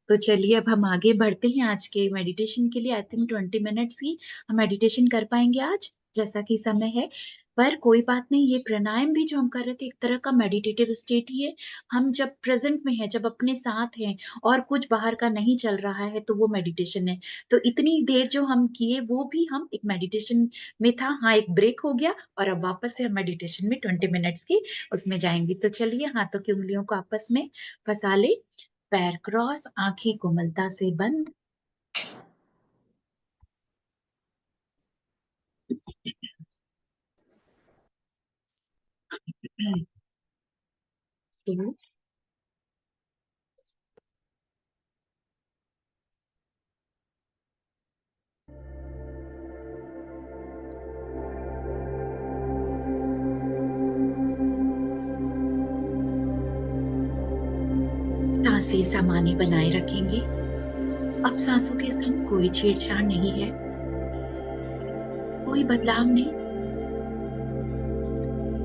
तो चलिए अब हम आगे बढ़ते हैं आज के मेडिटेशन के लिए। आई थिंक 20 मिनट्स ही हम मेडिटेशन कर पाएँगे आज, जैसा कि समय है। पर कोई बात नहीं, ये प्राणायाम भी जो हम कर रहे थे एक तरह का मेडिटेटिव स्टेट ही है। हम जब प्रेज़ेंट में हैं, जब अपने साथ हैं और कुछ बाहर का नहीं चल रहा है तो वो मेडिटेशन है। तो इतनी देर जो हम किए वो भी हम एक मेडिटेशन में था। हाँ, एक ब्रेक हो गया और अब वापस से हम मेडिटेशन में 20 मिनट्स की उसमें जाएँगे। तो चलिए हाथों की उँगलियों को आपस में फँसा लें। पैर क्रॉस, आँखें कोमलता से बंद। हुँ, 2 साँसें सामान्य बनाए रखेंगे। अब साँसों के संग कोई छेड़छाड़ नहीं है, कोई बदलाव नहीं।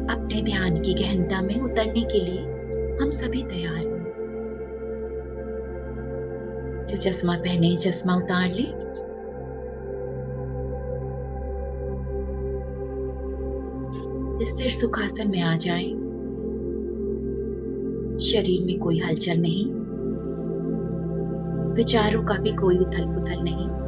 अपने ध्यान की गहनता में उतरने के लिए हम सभी तैयार हैं। जो चश्मा पहने हैं, चश्मा उतार लें। स्थिर सुखासन में आ जाएँ। शरीर में कोई हलचल नहीं, विचारों का भी कोई उथल-पुथल नहीं।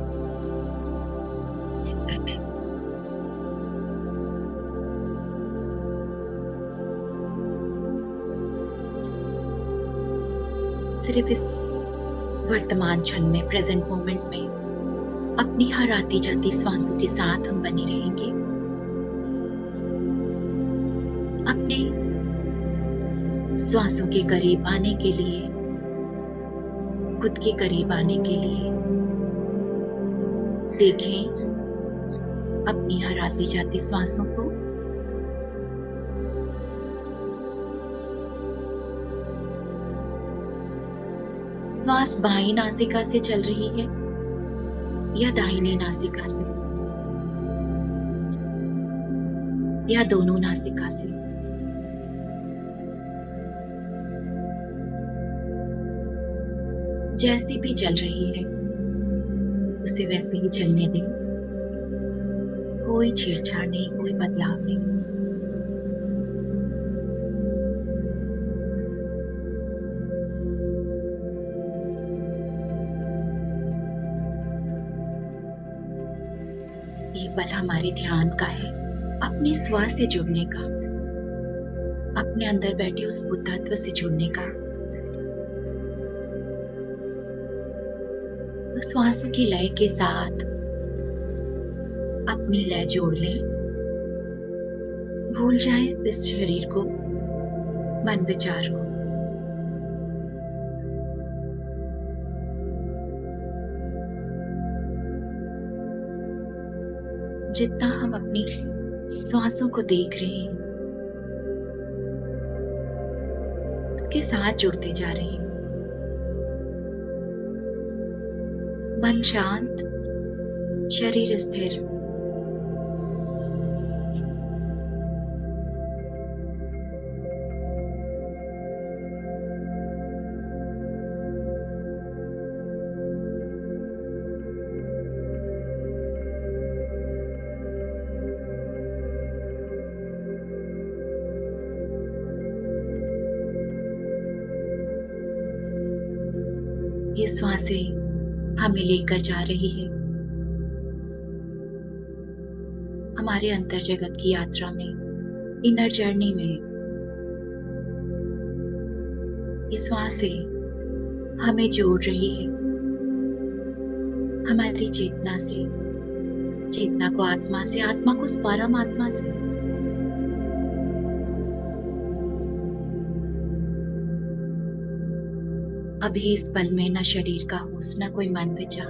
सिर्फ़ इस वर्तमान क्षण में, प्रेज़ेंट मोमेंट में अपनी हर आती-जाती श्वासों के साथ हम बने रहेंगे। अपने श्वासों के करीब आने के लिए, खुद के करीब आने के लिए देखें अपनी हर आती-जाती श्वासों को। श्वास बाईं नासिका से चल रही है या दाहिनी नासिका से या दोनों नासिका से। जैसी भी चल रही है, उसे वैसे ही चलने दें। कोई छेड़छाड़ नहीं, कोई बदलाव नहीं। ये पल हमारे ध्यान का है, अपने स्व से जुड़ने का, अपने अंदर बैठे उस बुद्धत्व से जुड़ने का। तो श्वासों की लय के साथ अपनी लय जोड़ लें। भूल जाएं इस शरीर को, मन विचार को। जितना हम अपनी श्वासों को देख रहे हैं, उसके साथ जुड़ते जा रहे हैं। मन शांत, शरीर स्थिर। ये श्वासें हमें लेकर जा रही है हमारे अंतर जगत की यात्रा में, इनर जर्नी में। ये श्वासें हमें जोड़ रही है हमारी चेतना से, चेतना को आत्मा से, आत्मा को उस परमात्मा से। अभी इस पल में न शरीर का होश, न कोई मन विचार।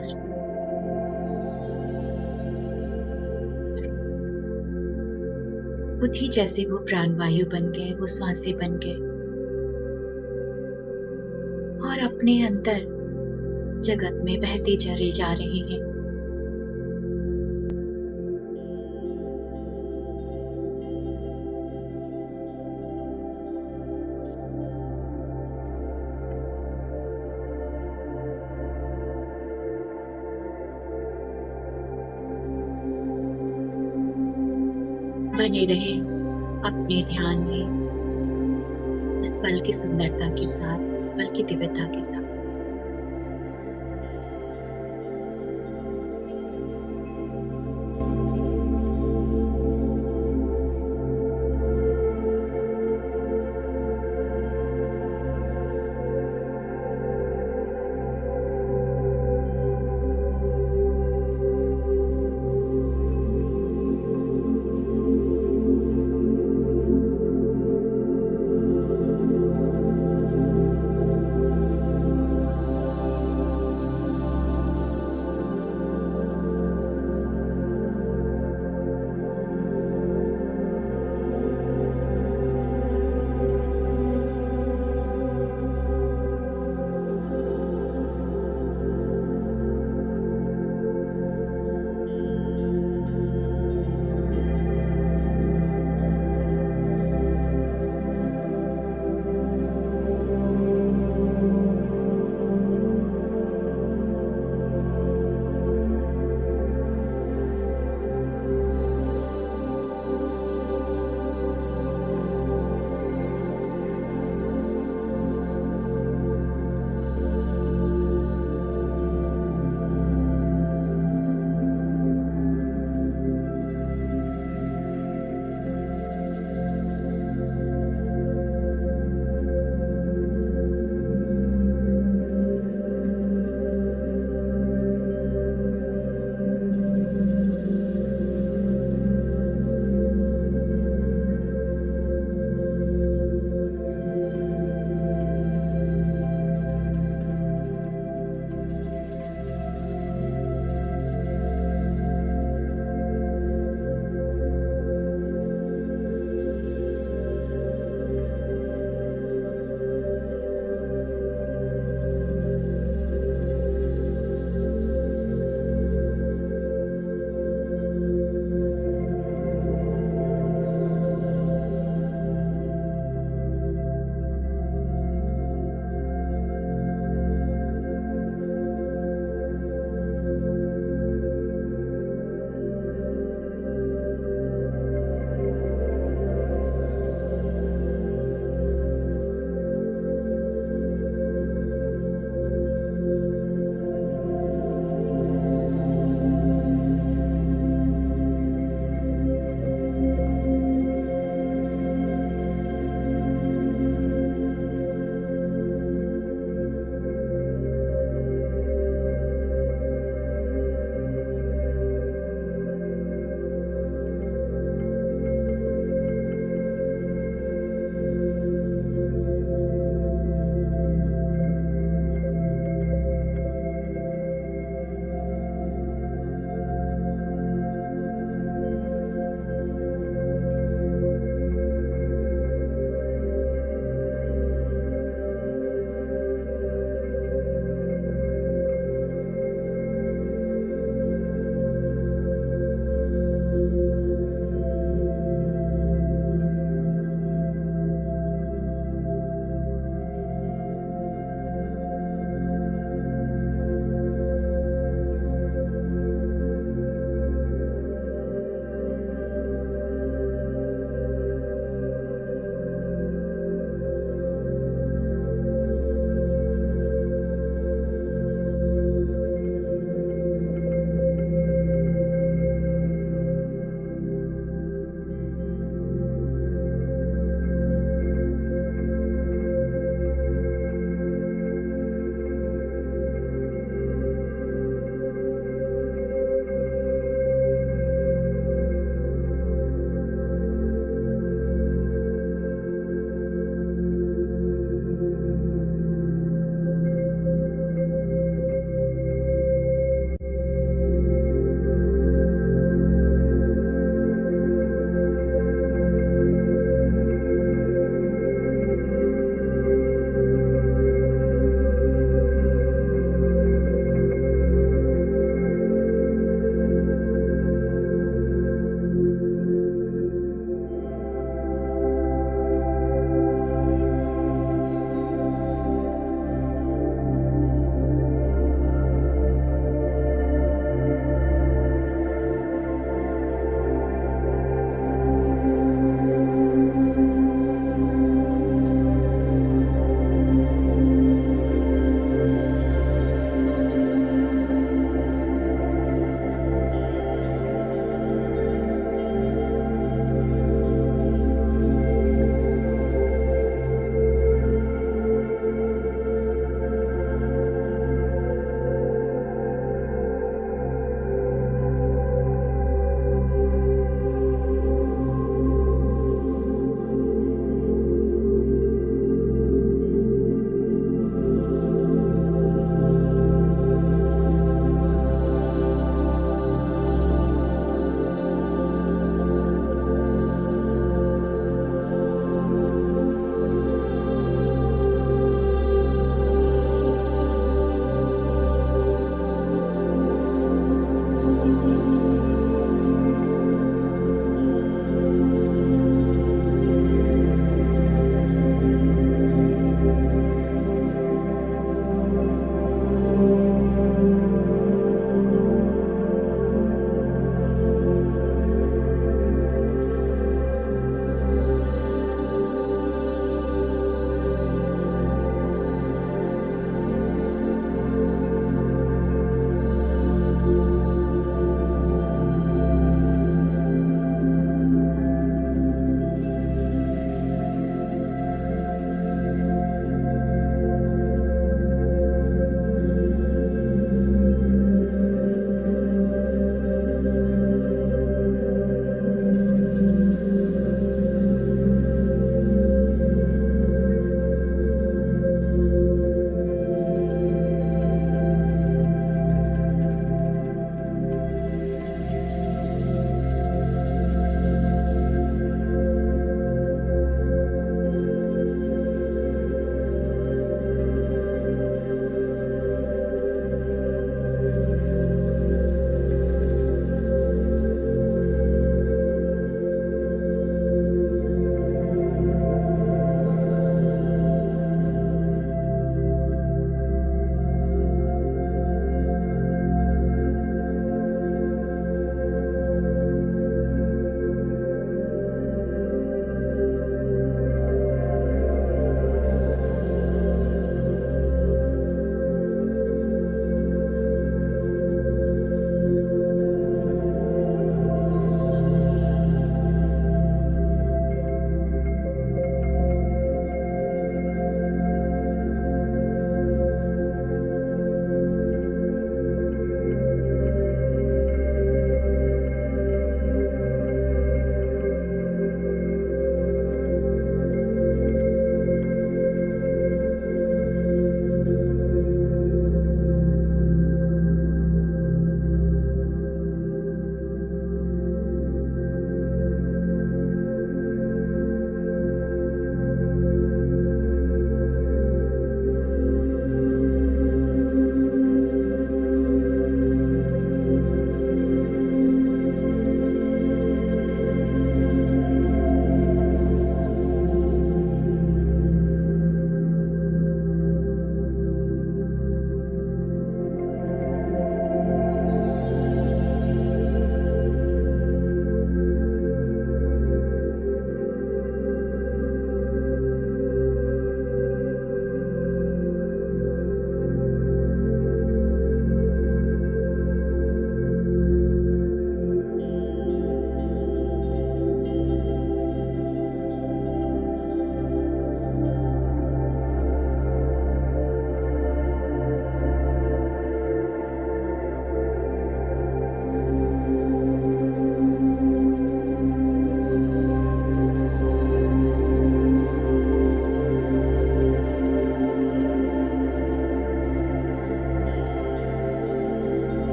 खुद ही जैसे वो प्राणवायु बन गए, वो श्वासें बन गए और अपने अंतर जगत में बहते चले जा रहे हैं। बने रहें अपने ध्यान में, इस पल की सुंदरता के साथ, इस पल की दिव्यता के साथ।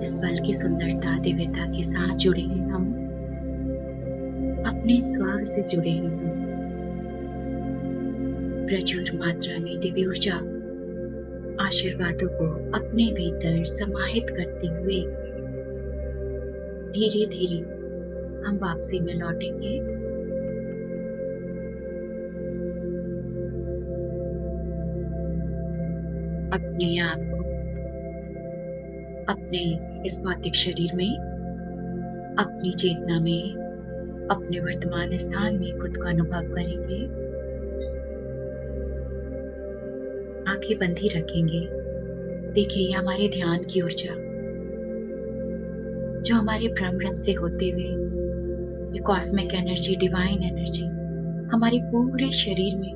इस पल की सुंदरता, दिव्यता के साथ जुड़े हैं हम। अपने स्व से जुड़े हैं हम। प्रचुर मात्रा में दिव्य ऊर्जा आशीर्वादों को अपने भीतर समाहित करते हुए धीरे धीरे हम वापसी में लौटेंगे। अपने आप को अपने इस भौतिक शरीर में, अपनी चेतना में, अपने वर्तमान स्थान में खुद को अनुभव करेंगे। आंखें बंद ही रखेंगे। देखिए, ये हमारे ध्यान की ऊर्जा जो हमारे ब्रह्म से होते हुए ये कॉस्मिक एनर्जी, डिवाइन एनर्जी हमारे पूरे शरीर में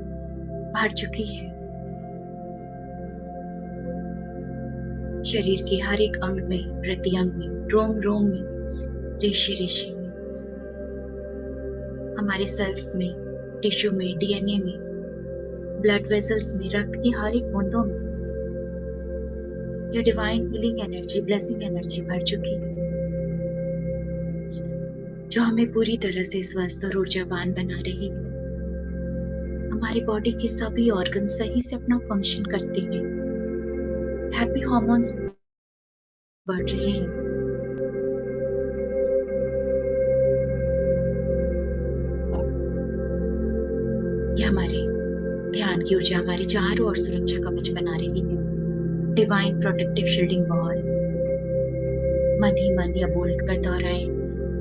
भर चुकी है। शरीर के हर एक अंग में, प्रति अंग में, रोम रोम में, रेशे रेशे में, हमारे सेल्स में, टिश्यू में, डीएनए में, ब्लड वेसल्स में, रक्त की हर एक बूंदों में ये divine healing energy, blessing energy भर चुकी है, जो हमें पूरी तरह से स्वस्थ और ऊर्जावान बना रही है। हमारी बॉडी के सभी ऑर्गन सही से अपना फंक्शन करते हैं। हैप्पी हार्मोन्स बढ़ रहे हैं। ये हमारे ध्यान की ऊर्जा हमारे चारों ओर सुरक्षा कवच बना रही है। Divine protective shielding wall. मन ही मन या बोल कर दोहराए,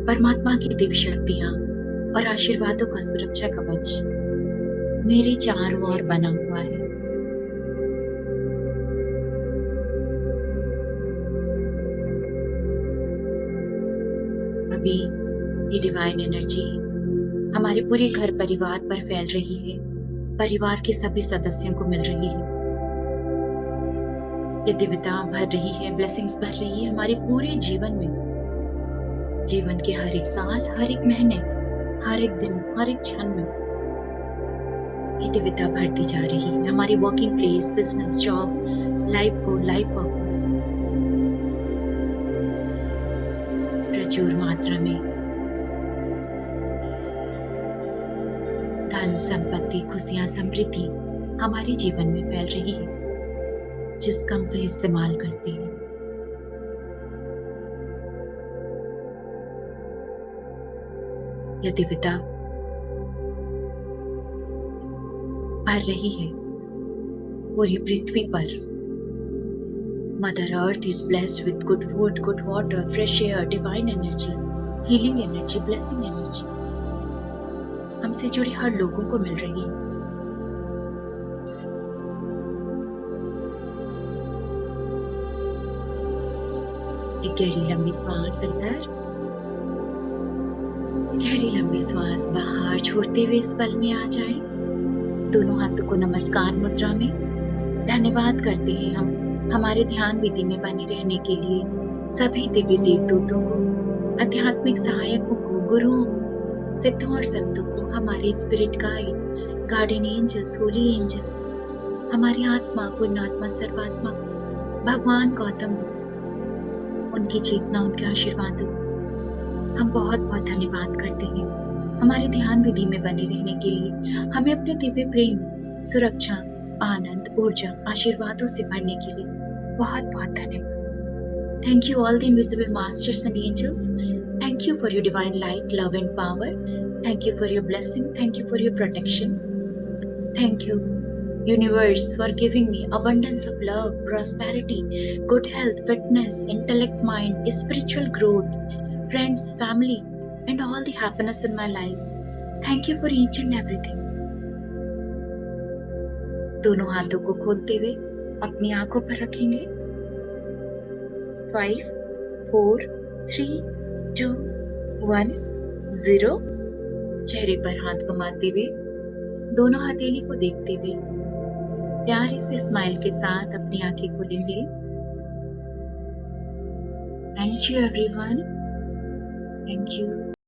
परमात्मा की दिव्य शक्तियां और आशीर्वादों का सुरक्षा कवच मेरे चारों ओर बना हुआ है। अभी ये डिवाइन एनर्जी हमारे पूरे घर परिवार पर फैल रही है, परिवार के सभी सदस्यों को मिल रही है। ये दिव्यता भर रही है, ब्लेसिंग्स भर रही है हमारे पूरे जीवन में। जीवन के हर एक साल, हर एक महीने, हर एक दिन, हर एक क्षण में ये दिव्यता बढ़ती जा रही है। हमारी working place, business, job, life goal, life purpose प्रचुर मात्रा में धन, संपत्ति, खुशियां, समृद्धि हमारे जीवन में फैल रही है, जिसका हम सही इस्तेमाल करते हैं। यह दिव्यता भर रही है पूरी पृथ्वी पर। Mother earth is blessed with good food, good water, fresh air, divine energy, healing energy, blessing energy हमसे जुड़े हर लोगों को मिल रही है। एक गहरी लंबी सांस अंदर, गहरी लंबी सांस बाहर छोड़ते हुए इस पल में आ जाए। दोनों हाथों को नमस्कार मुद्रा में धन्यवाद करते हैं हम हमारे ध्यान विधि में बने रहने के लिए सभी दिव्य देवदूतों को, आध्यात्मिक सहायकों को, गुरुओं, सिद्धों और संतों को, हमारे spirit guide, guardian angels, holy angels, हमारी आत्मा, पुण्यात्मा, सर्वात्मा, भगवान गौतम, उनकी चेतना, उनके आशीर्वादों हम बहुत बहुत धन्यवाद करते हैं। हमारे ध्यान विधि में बने रहने के लिए हमें अपने दिव्य प्रेम, सुरक्षा, आनंद, ऊर्जा, आशीर्वादों से भरने के लिए बहुत बहुत धन्यवाद। Thank you all the invisible masters and angels. Thank you for your divine light, love and power. Thank you for your blessing. Thank you for your protection. Thank you, universe, for giving me abundance of love, prosperity, good health, fitness, intellect, mind, spiritual growth, friends, family, and all the happiness in my life. Thank you for each and everything. दोनों हाथों को खोलते हुए अपनी आंखों पर रखेंगे। 5, 4, 3, 2, 1, 0। चेहरे पर हाथ घुमाते हुए दोनों हथेली को देखते हुए प्यारे से स्माइल के साथ अपनी आंखें खोलेंगे। Thank you everyone. Thank you.